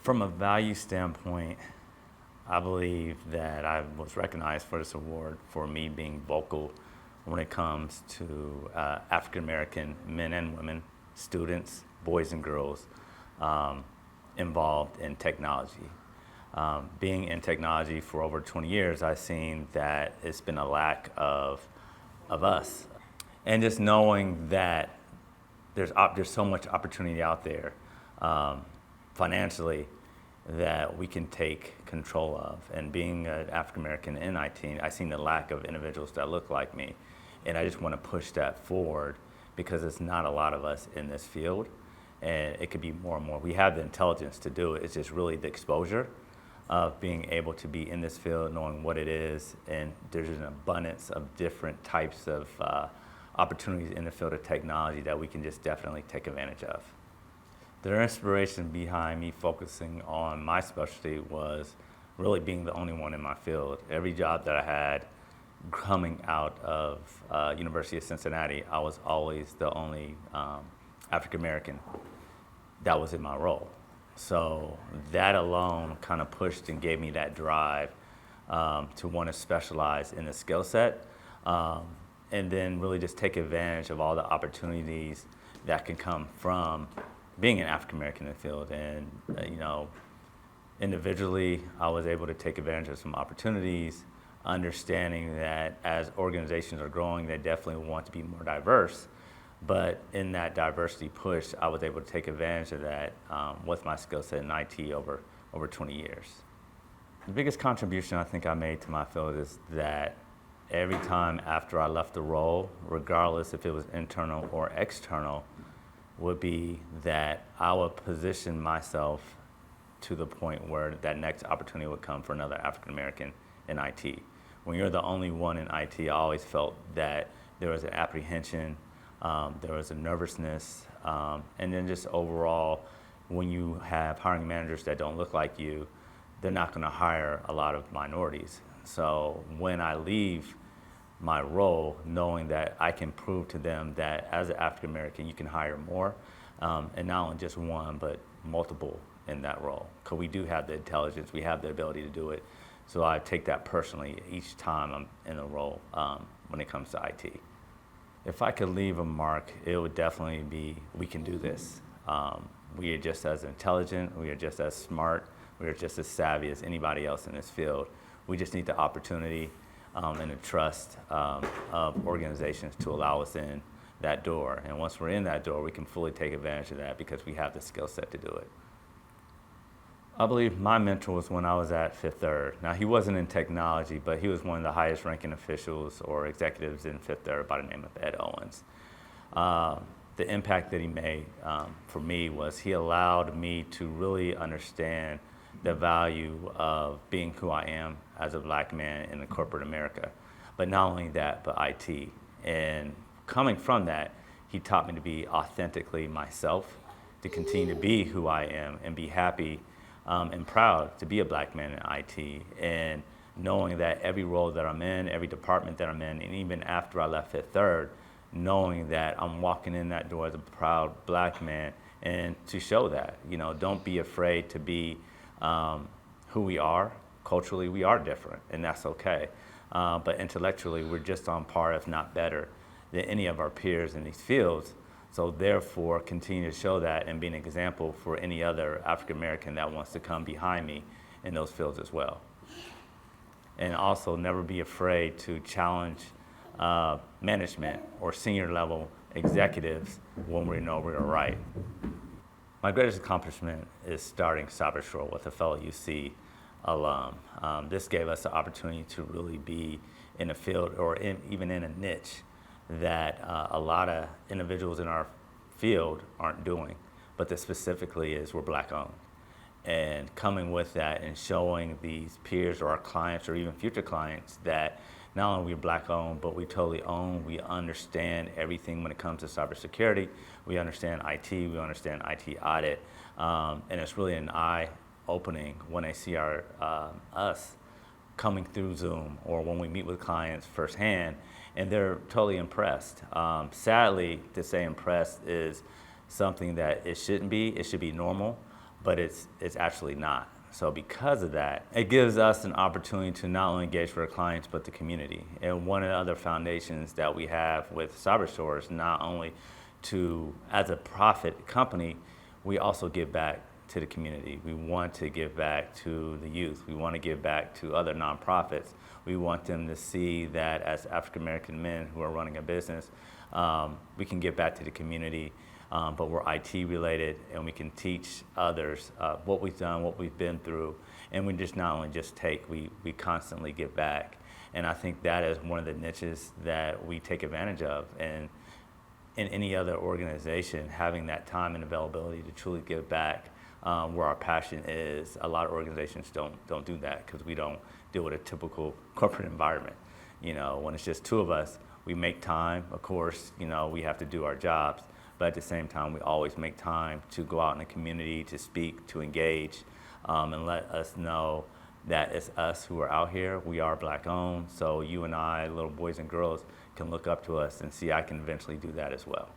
From a value standpoint, I believe that I was recognized for this award for me being vocal when it comes to African American men and women, students, boys and girls, involved in technology. Being in technology for over 20 years, I've seen that it's been a lack of us. And just knowing that there's so much opportunity out there financially that we can take control of. And being an African American in IT, I've seen the lack of individuals that look like me. And I just want to push that forward because it's not a lot of us in this field. And it could be more and more. We have the intelligence to do it. It's just really the exposure of being able to be in this field, knowing what it is. And there's an abundance of different types of opportunities in the field of technology that we can just definitely take advantage of. The inspiration behind me focusing on my specialty was really being the only one in my field. Every job that I had coming out of University of Cincinnati, I was always the only African American that was in my role. So that alone kind of pushed and gave me that drive to want to specialize in the skill set. And then really just take advantage of all the opportunities that can come from being an African American in the field. And individually, I was able to take advantage of some opportunities, understanding that as organizations are growing, they definitely want to be more diverse. But in that diversity push, I was able to take advantage of that with my skill set in IT over 20 years. The biggest contribution I think I made to my field is that every time after I left the role, regardless if it was internal or external, would be that I would position myself to the point where that next opportunity would come for another African American in IT. When you're the only one in IT, I always felt that there was an apprehension, there was a nervousness, and then just overall, when you have hiring managers that don't look like you, they're not going to hire a lot of minorities. So when I leave my role, knowing that I can prove to them that as an African American, you can hire more, and not only just one, but multiple in that role. Because we do have the intelligence, we have the ability to do it. So I take that personally each time I'm in a role when it comes to IT. If I could leave a mark, it would definitely be, we can do this. We are just as intelligent, we are just as smart, we are just as savvy as anybody else in this field. We just need the opportunity and the trust of organizations to allow us in that door. And once we're in that door, we can fully take advantage of that because we have the skill set to do it. I believe my mentor was when I was at Fifth Third. Now, he wasn't in technology, but he was one of the highest ranking officials or executives in Fifth Third by the name of Ed Owens. The impact that he made for me was he allowed me to really understand the value of being who I am as a black man in the corporate America. But not only that, but IT. And coming from that, he taught me to be authentically myself, to continue to be who I am and be happy and proud to be a black man in IT. And knowing that every role that I'm in, every department that I'm in, and even after I left Fifth Third, knowing that I'm walking in that door as a proud black man, and to show that, don't be afraid to be who we are. Culturally, we are different, and that's okay. But intellectually, we're just on par, if not better, than any of our peers in these fields. So therefore, continue to show that and be an example for any other African American that wants to come behind me in those fields as well. And also, never be afraid to challenge management or senior level executives when we know we're right. My greatest accomplishment is starting CyberShore with a fellow UC alum. This gave us the opportunity to really be in a field or even in a niche that a lot of individuals in our field aren't doing, but that specifically is we're black owned. And coming with that and showing these peers or our clients or even future clients that not only we're black owned, but we totally own, we understand everything when it comes to cybersecurity, we understand IT, we understand IT audit, and it's really an eye-opening when I see us coming through Zoom or when we meet with clients firsthand, and they're totally impressed. Sadly, to say impressed is something that it shouldn't be. It should be normal. but it's actually not. So because of that, it gives us an opportunity to not only engage with our clients, but the community. And one of the other foundations that we have with CyberStore is not only to, as a profit company, we also give back to the community. We want to give back to the youth. We want to give back to other nonprofits. We want them to see that as African American men who are running a business, we can give back to the community. But we're IT related, and we can teach others what we've done, what we've been through, and we just not only just take, we constantly give back. And I think that is one of the niches that we take advantage of. And in any other organization, having that time and availability to truly give back where our passion is, a lot of organizations don't do that because we don't deal with a typical corporate environment. You know, when it's just two of us, we make time. Of course, you know, we have to do our jobs. But at the same time, we always make time to go out in the community, to speak, to engage, and let us know that it's us who are out here. We are Black owned, so you and I, little boys and girls, can look up to us and see I can eventually do that as well.